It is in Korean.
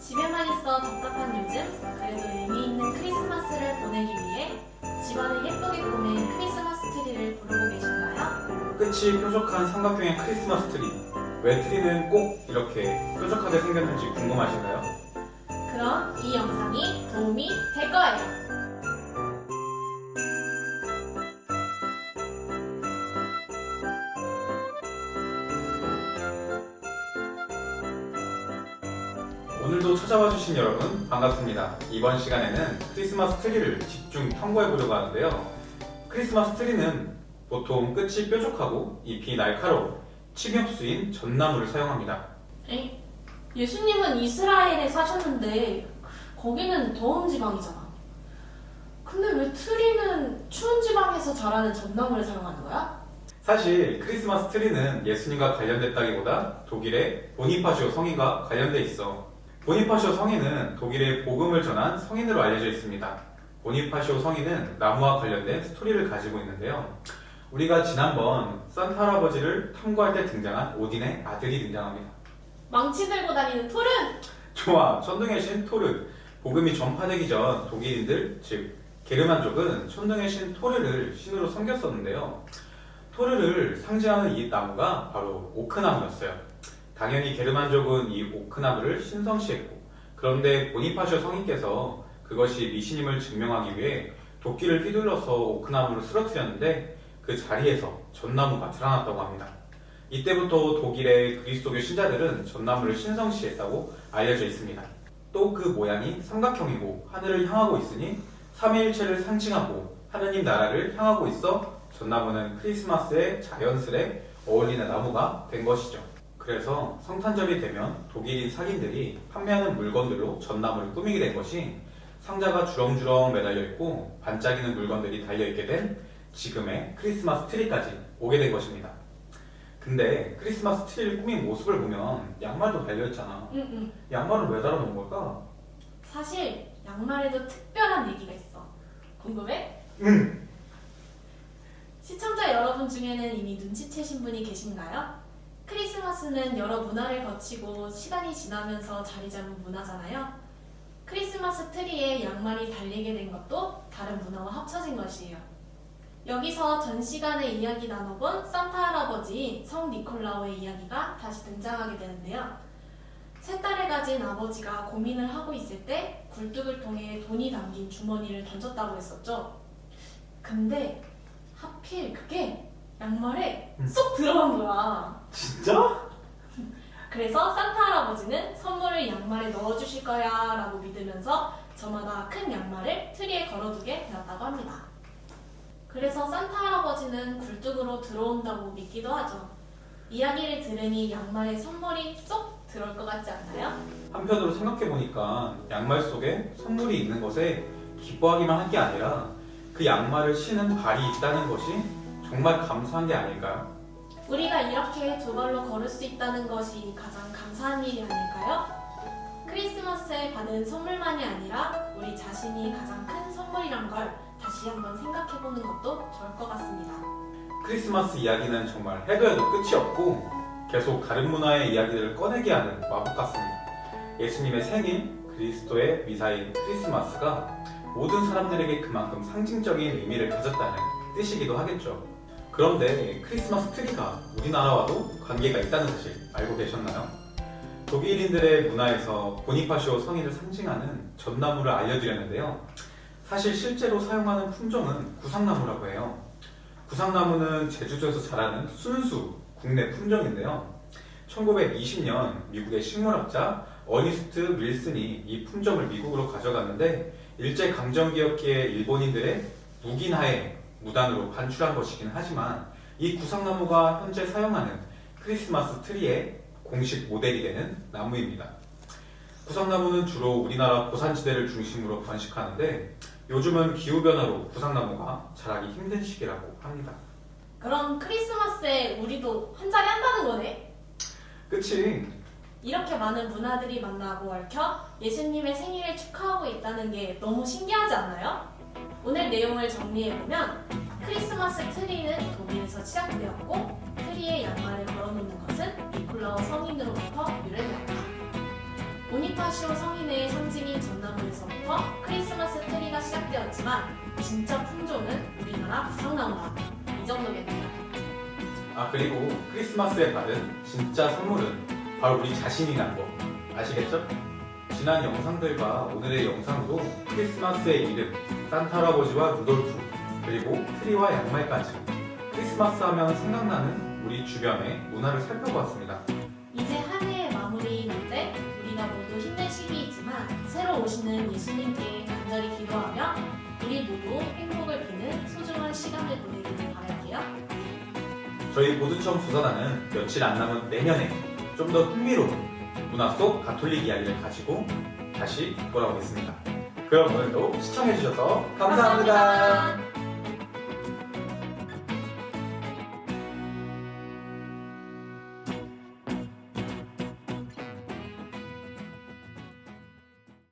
집에만 있어 답답한 요즘, 그래도 의미 있는 크리스마스를 보내기 위해 집안을 예쁘게 꾸민 크리스마스 트리를 부르고 계신가요? 끝이 뾰족한 삼각형의 크리스마스 트리. 왜 트리는 꼭 이렇게 뾰족하게 생겼는지 궁금하신가요? 그럼 이 영상이 도움이 될 거예요. 오늘도 찾아와 주신 여러분 반갑습니다. 이번 시간에는 크리스마스 트리를 집중 탐구해 보려고 하는데요. 크리스마스 트리는 보통 끝이 뾰족하고 잎이 날카로운 침엽수인 전나무를 사용합니다. 에이, 예수님은 이스라엘에 사셨는데 거기는 더운 지방이잖아. 근데 왜 트리는 추운 지방에서 자라는 전나무를 사용하는 거야? 사실 크리스마스 트리는 예수님과 관련됐다기보다 독일의 보니파시오 성인과 관련돼 있어. 보니파시오 성인은 독일의 복음을 전한 성인으로 알려져 있습니다. 보니파시오 성인은 나무와 관련된 스토리를 가지고 있는데요. 우리가 지난번 산타 할아버지를 탐구할 때 등장한 오딘의 아들이 등장합니다. 망치 들고 다니는 톨은? 좋아, 천둥의 신 토르. 복음이 전파되기 전 독일인들, 즉 게르만족은 천둥의 신 토르를 신으로 섬겼었는데요. 토르를 상징하는 이 나무가 바로 오크나무였어요. 당연히 게르만족은 이 오크나무를 신성시했고, 그런데 보니파시오 성인께서 그것이 미신임을 증명하기 위해 도끼를 휘둘러서 오크나무를 쓰러뜨렸는데 그 자리에서 전나무가 드러났다고 합니다. 이때부터 독일의 그리스도교 신자들은 전나무를 신성시했다고 알려져 있습니다. 또 그 모양이 삼각형이고 하늘을 향하고 있으니 삼위일체를 상징하고 하느님 나라를 향하고 있어 전나무는 크리스마스의 자연스레 어울리는 나무가 된 것이죠. 그래서 성탄절이 되면 독일인 상인들이 판매하는 물건들로 전나무를 꾸미게 된 것이 상자가 주렁주렁 매달려 있고 반짝이는 물건들이 달려있게 된 지금의 크리스마스 트리까지 오게 된 것입니다. 근데 크리스마스 트리를 꾸민 모습을 보면 양말도 달려있잖아. 양말은 왜 달아놓은 걸까? 사실 양말에도 특별한 얘기가 있어. 궁금해? 응! 시청자 여러분 중에는 이미 눈치채신 분이 계신가요? 크리스마스는 여러 문화를 거치고 시간이 지나면서 자리 잡은 문화잖아요. 크리스마스 트리에 양말이 달리게 된 것도 다른 문화와 합쳐진 것이에요. 여기서 전 시간에 이야기 나눠본 산타 할아버지 성 니콜라오의 이야기가 다시 등장하게 되는데요. 세 딸을 가진 아버지가 고민을 하고 있을 때 굴뚝을 통해 돈이 담긴 주머니를 던졌다고 했었죠. 근데 하필 그게 양말에 쏙 들어간 거야. 진짜? 그래서 산타 할아버지는 선물을 양말에 넣어주실 거야 라고 믿으면서 저마다 큰 양말을 트리에 걸어두게 되었다고 합니다. 그래서 산타 할아버지는 굴뚝으로 들어온다고 믿기도 하죠. 이야기를 들으니 양말에 선물이 쏙 들어올 것 같지 않나요? 한편으로 생각해보니까 양말 속에 선물이 있는 것에 기뻐하기만 한 게 아니라 그 양말을 신은 발이 있다는 것이 정말 감사한 게 아닐까요? 우리가 이렇게 두 발로 걸을 수 있다는 것이 가장 감사한 일이 아닐까요? 크리스마스에 받은 선물만이 아니라 우리 자신이 가장 큰 선물이란 걸 다시 한번 생각해보는 것도 좋을 것 같습니다. 크리스마스 이야기는 정말 해도 해도 끝이 없고 계속 다른 문화의 이야기들을 꺼내게 하는 마법 같습니다. 예수님의 생일, 그리스도의 미사인 크리스마스가 모든 사람들에게 그만큼 상징적인 의미를 가졌다는 뜻이기도 하겠죠. 그런데 크리스마스 트리가 우리나라와도 관계가 있다는 사실 알고 계셨나요? 독일인들의 문화에서 보니파시오 성인을 상징하는 전나무를 알려드렸는데요. 사실 실제로 사용하는 품종은 구상나무라고 해요. 구상나무는 제주도에서 자라는 순수 국내 품종인데요. 1920년 미국의 식물학자 어니스트 밀슨이 이 품종을 미국으로 가져갔는데 일제강점기였기에 일본인들의 묵인하에 무단으로 반출한 것이긴 하지만 이 구상나무가 현재 사용하는 크리스마스 트리의 공식 모델이 되는 나무입니다. 구상나무는 주로 우리나라 고산지대를 중심으로 번식하는데 요즘은 기후변화로 구상나무가 자라기 힘든 시기라고 합니다. 그럼 크리스마스에 우리도 한 자리 한다는 거네? 그치? 이렇게 많은 문화들이 만나고 얽혀 예수님의 생일을 축하하고 있다는 게 너무 신기하지 않나요? 오늘 내용을 정리해보면 크리스마스 트리는 독일에서 시작되었고 트리에 양말을 걸어놓는 것은 니콜라오 성인으로부터 유래되었다. 보니파시오 성인의 상징인 전나무에서부터 크리스마스 트리가 시작되었지만 진짜 품종은 우리나라 구상나무다. 이 정도겠네요. 아, 그리고 크리스마스에 받은 진짜 선물은 바로 우리 자신이란 거 아시겠죠? 지난 영상들과 오늘의 영상으로 크리스마스의 이름, 산타 할아버지와 루돌프, 그리고 트리와 양말까지 크리스마스 하면 생각나는 우리 주변의 문화를 살펴보았습니다. 이제 한 해의 마무리인데 우리가 모두 힘든 시기이지만 새로 오시는 예수님께 간절히 기도하며 우리 모두 행복을 비는 소중한 시간을 보내기를 바랄게요. 저희 모두처럼 부산하는 며칠 안 남은 내년에 좀 더 흥미로운 문화 속 가톨릭 이야기를 가지고 다시 돌아오겠습니다. 그럼 오늘도 시청해주셔서 감사합니다.